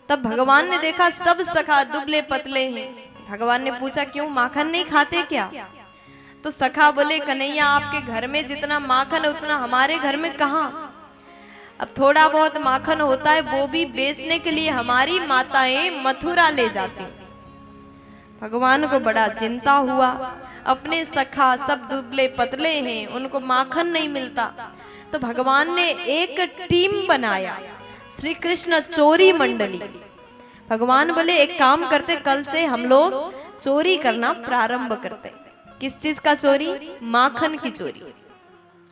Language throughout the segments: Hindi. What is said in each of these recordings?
तब भगवान ने देखा सब सखा दुबले पतले हैं। भगवान ने पूछा क्यों, माखन नहीं खाते क्या? तो सखा बोले कन्हैया आपके घर में जितना माखन है उतना हमारे घर में कहाँ। अब थोड़ा बहुत माखन होता है वो भी बेचने के लिए हमारी माताएं मथुरा ले जाती। भगवान को बड़ा चिंता हुआ, अपने सखा सब दुबले पतले हैं, उनको माखन नहीं मिलता। तो भगवान ने एक टीम बनाया, श्री कृष्ण चोरी मंडली। भगवान बोले एक काम करते, कल से हम लोग चोरी करना प्रारंभ करते। किस चीज का चोरी? माखन की चोरी।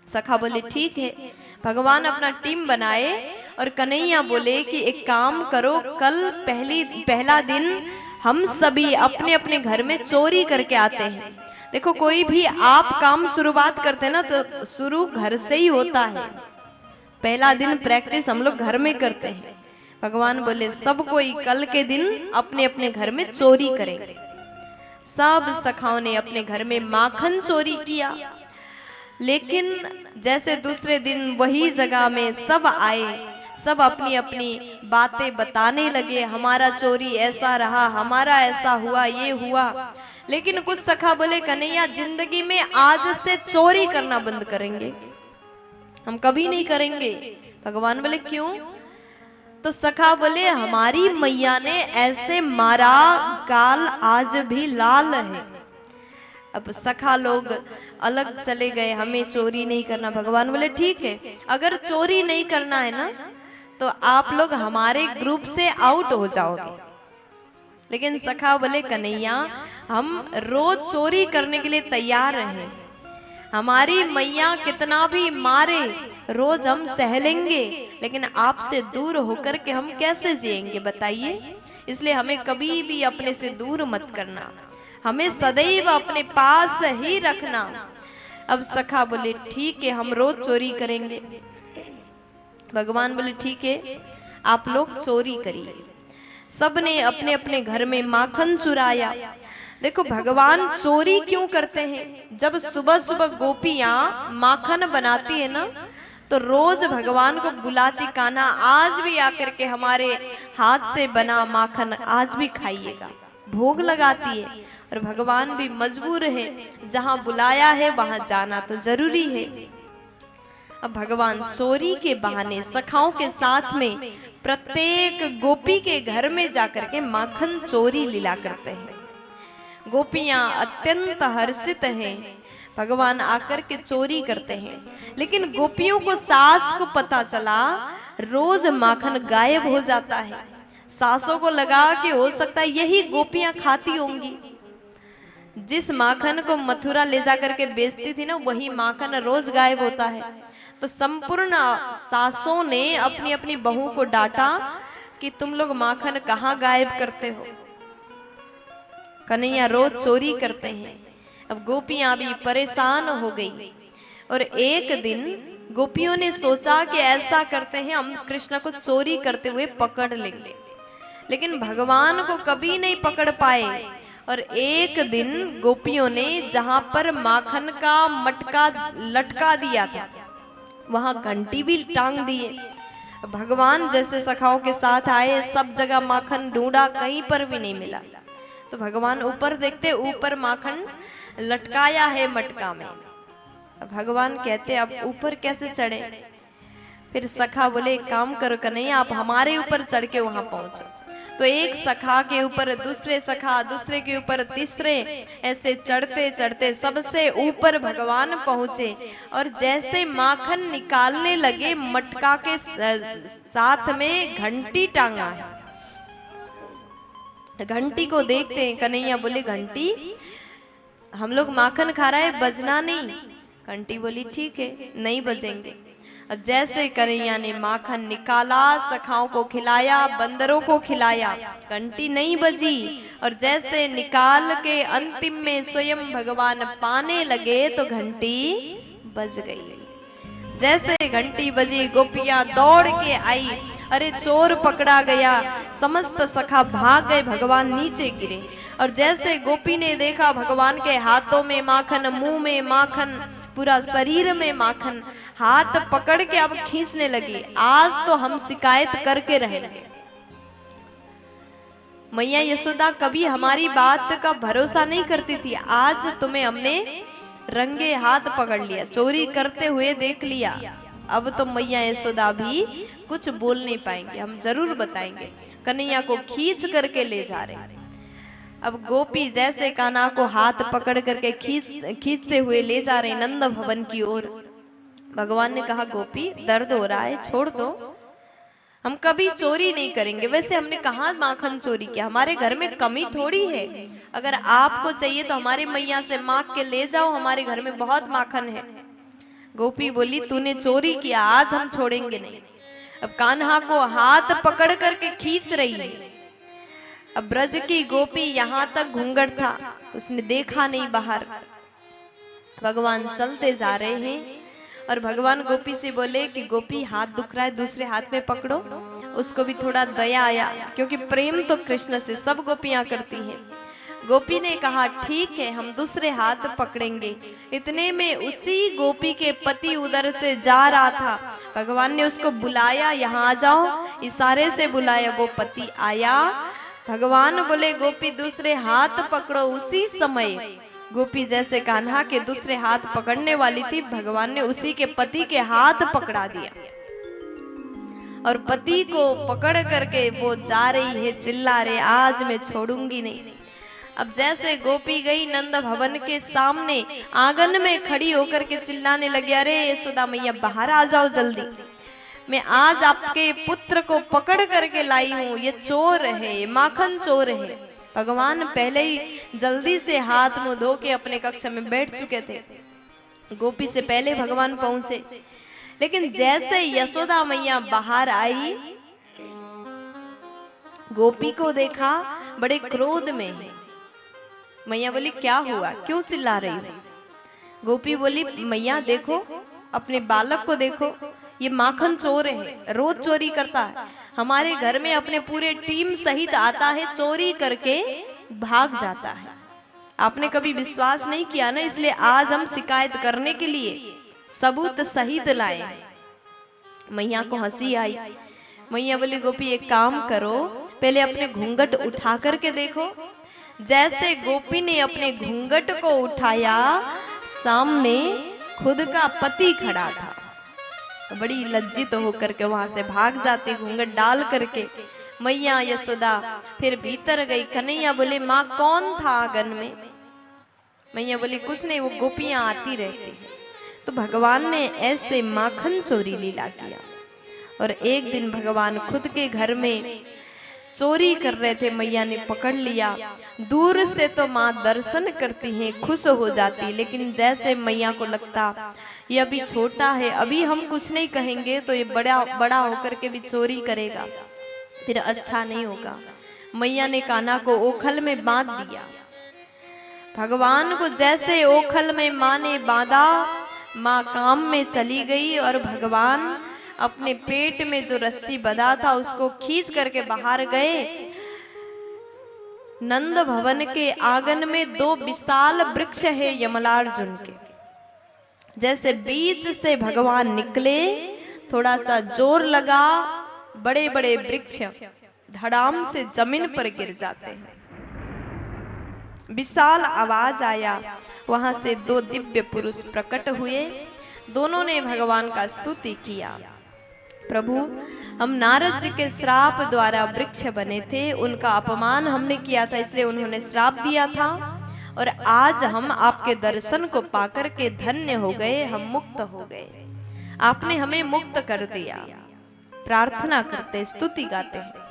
सखा बोले ठीक है। भगवान अपना टीम बनाए और कन्हैया बोले कि एक काम करो, कल पहला दिन हम सभी अपने अपने घर में चोरी करके आते हैं। देखो कोई भी आप काम शुरुआत करते हैं ना तो शुरू घर से ही होता है। पहला दिन प्रैक्टिस हम लोग घर में करते हैं। भगवान बोले सब कोई कल के दिन अपने अपने घर में चोरी करेंगे। सब सखाओं ने अपने घर में माखन चोरी किया। लेकिन जैसे दूसरे दिन वही जगह में सब आए, सब अपनी अपनी बातें बताने लगे, हमारा चोरी ऐसा रहा, हमारा ऐसा हुआ, ये हुआ। लेकिन कुछ सखा बोले कन्हैया जिंदगी में आज से चोरी करना बंद करेंगे, हम कभी नहीं करेंगे। भगवान बोले क्यों? तो सखा बोले हमारी मैया ने ऐसे मारा गाल आज भी लाल है। अब सखा लोग अलग चले गए, हमें चोरी नहीं करना। भगवान बोले ठीक है, अगर चोरी नहीं करना है ना तो आप लोग हमारे ग्रुप से आउट हो जाओगे। लेकिन सखा बोले कन्हैया हम रोज चोरी करने के लिए तैयार हैं, हमारी मैया कितना भी मारे रोज हम सह लेंगे, लेकिन आपसे दूर होकर के हम कैसे जिएंगे बताइए। इसलिए हमें कभी भी अपने से दूर मत करना, हमें सदैव अपने पास ही रखना। अब सखा बोले ठीक है हम रोज चोरी करेंगे। भगवान बोले ठीक है आप लोग चोरी करिए। सबने अपने अपने घर में माखन चुराया। देखो भगवान चोरी क्यों करते हैं? जब सुबह सुबह गोपियां माखन बनाती है ना तो रोज भगवान को बुलाती, कान्हा आज भी आकर के हमारे हाथ से बना माखन आज भी खाइएगा, भोग लगाती है। और भगवान भी मजबूर है, जहां बुलाया है वहां जाना तो जरूरी है। अब भगवान चोरी के बहाने सखाओं के साथ में प्रत्येक गोपी के घर में जाकर के माखन चोरी लीला करते हैं। गोपियां अत्यंत हर्षित हैं, भगवान आकर के चोरी करते हैं। लेकिन गोपियों को सास को पता चला रोज माखन गायब हो जाता है। सासों को लगा कि हो सकता है यही गोपियां खाती होंगी। जिस माखन को मथुरा ले जाकर के बेचती थी ना वही माखन रोज गायब होता है। तो संपूर्ण सासों ने अपनी अपनी बहू को डांटा कि तुम लोग माखन कहाँ गायब करते हो, कन्हैया रोज चोरी करते हैं। अब गोपियां भी परेशान हो गई और एक दिन गोपियों ने सोचा कि ऐसा करते हैं हम कृष्ण को चोरी करते हुए पकड़ लेंगे। लेकिन भगवान को कभी नहीं पकड़ पाए। और एक दिन गोपियों ने जहां पर माखन का मटका लटका दिया था वहां घंटी भी टांग दिए। भगवान जैसे सखाओं के साथ आए, सब जगह माखन ढूंढा, कहीं पर भी नहीं मिला। तो भगवान ऊपर देखते, ऊपर माखन लटकाया है मटका में। भगवान कहते अब ऊपर कैसे चढ़े? फिर सखा बोले काम करो कन्हैया आप हमारे ऊपर चढ़ के वहां पहुंचो। तो एक सखा के ऊपर दूसरे सखा, दूसरे के ऊपर तीसरे, ऐसे चढ़ते चढ़ते सबसे ऊपर भगवान पहुंचे। और जैसे माखन निकालने लगे मटका के साथ में घंटी टांगा है। घंटी को देखते हैं, कन्हैया बोले घंटी हम लोग माखन खा रहे हैं, बजना नहीं। घंटी बोली ठीक है नहीं बजेंगे। अब जैसे कन्हैया ने माखन निकाला, सखाओं को खिलाया, बंदरों को खिलाया, घंटी नहीं बजी। और जैसे निकाल के अंतिम में स्वयं भगवान पाने लगे तो घंटी बज गई। जैसे घंटी बजी गोपियां दौड़ के आई, अरे चोर पकड़ा गया। समस्त सखा भाग गए, भगवान नीचे गिरे। और जैसे गोपी ने देखा भगवान के हाथों में माखन, मुंह में माखन, पूरा शरीर में माखन, हाथ पकड़ के अब खींचने लगी, आज तो हम शिकायत करके रहेंगे। मैया यशोदा कभी हमारी बात का भरोसा नहीं करती थी, आज तुम्हें हमने रंगे हाथ पकड़ लिया, चोरी करते हुए देख लिया, अब तो मैया यशोदा भी कुछ बोल नहीं पाएंगे, हम जरूर बताएंगे। कन्हैया को खींच करके ले जा रहे। अब गोपी जैसे कान्हा को हाथ पकड़ करके खींचते हुए ले जा रहे नंद भवन की ओर। भगवान ने कहा गोपी दर्द हो रहा है, छोड़ दो, हम कभी चोरी नहीं करेंगे। वैसे हमने कहा माखन चोरी किया, हमारे घर में कमी थोड़ी है, अगर आपको चाहिए तो हमारी मैया से मांग के ले जाओ, हमारे घर में बहुत माखन है। गोपी बोली तूने चोरी किया, आज हम छोड़ेंगे नहीं। अब कान्हा को हाथ पकड़ करके खींच रही है। अब ब्रज की गोपी यहाँ तक घूंघट था, उसने देखा नहीं बाहर। भगवान चलते जा रहे हैं और भगवान गोपी से बोले कि गोपी हाथ दुख रहा है, दूसरे हाथ में पकड़ो। उसको भी थोड़ा दया आया, क्योंकि प्रेम तो कृष्ण से सब गोपियां करती हैं। गोपी ने कहा ठीक है, हम दूसरे हाथ पकड़ेंगे। इतने में उसी गोपी के पति उधर से जा रहा था, भगवान ने उसको बुलाया, यहाँ आ जाओ, इशारे से बुलाया। वो पति आया, भगवान बोले गोपी दूसरे हाथ पकड़ो। उसी समय गोपी जैसे कान्हा के दूसरे हाथ पकड़ने वाली थी, भगवान ने उसी के पति के हाथ पकड़ा दिया और पति को पकड़ करके वो जा रही है, चिल्ला रहे आज मैं छोड़ूंगी नहीं। अब जैसे गोपी गई नंद भवन के सामने, आंगन में खड़ी होकर के चिल्लाने लगी, अरे यशोदा मैया बाहर आ जाओ जल्दी, मैं आज आपके पुत्र को पकड़ करके लाई हूँ, ये चोर है, ये माखन चोर है। भगवान पहले ही जल्दी से हाथ मुंह धो के अपने कक्ष में बैठ चुके थे, गोपी से पहले भगवान पहुंचे। लेकिन जैसे यशोदा मैया बाहर आई, गोपी को देखा बड़े क्रोध में है। मैया बोली क्या हुआ, क्यों चिल्ला रही हो? गोपी बोली मैया देखो, अपने बालक को देखो, ये माखन चोर है, रोज चोरी करता है, हमारे घर में अपने पूरे टीम सहित आता है, चोरी करके भाग जाता है। आपने कभी विश्वास नहीं किया ना, इसलिए आज हम शिकायत करने के लिए सबूत सहित लाए। मैया को हंसी आई। मैया बोली गोपी एक काम करो, पहले अपने घूंघट उठा करके देखो। जैसे गोपी ने अपने घूंघट को उठाया, सामने खुद का पति खड़ा था। बड़ी लज्जित होकर के वहां से भाग जाती घूंघट डाल करके। मैया यशोदा फिर भीतर गई। कन्हैया बोले माँ कौन था आंगन में? मैया बोली कुछ नहीं, वो गोपियां आती रहती है। तो भगवान ने ऐसे माखन चोरी लीला किया। और एक दिन भगवान खुद के घर में चोरी कर रहे थे, मैया ने पकड़ लिया। दूर से तो माँ दर्शन करती हैं, खुश हो जाती, लेकिन जैसे मैया को लगता ये अभी छोटा है, अभी हम कुछ नहीं कहेंगे तो ये बड़ा होकर के भी चोरी करेगा, फिर अच्छा नहीं होगा। मैया ने कान्हा को ओखल में बांध दिया। भगवान को जैसे ओखल में माँ ने बांधा, माँ काम में चली गई और भगवान अपने पेट में जो रस्सी बंधा था उसको खींच करके बाहर गए। नंद भवन के आंगन में दो विशाल वृक्ष है यमलार्जुन के। जैसे बीच से भगवान निकले, थोड़ा सा जोर लगा, बड़े बड़े वृक्ष धड़ाम से जमीन पर गिर जाते हैं। विशाल आवाज आया, वहां से दो दिव्य पुरुष प्रकट हुए। दोनों ने भगवान का स्तुति किया। प्रभु, हम नारद जी के श्राप द्वारा वृक्ष बने थे, उनका अपमान हमने किया था, इसलिए उन्होंने श्राप दिया था, और आज हम आपके दर्शन को पाकर के धन्य हो गए, हम मुक्त हो गए। आपने हमें मुक्त कर दिया। प्रार्थना करते, स्तुति गाते हैं।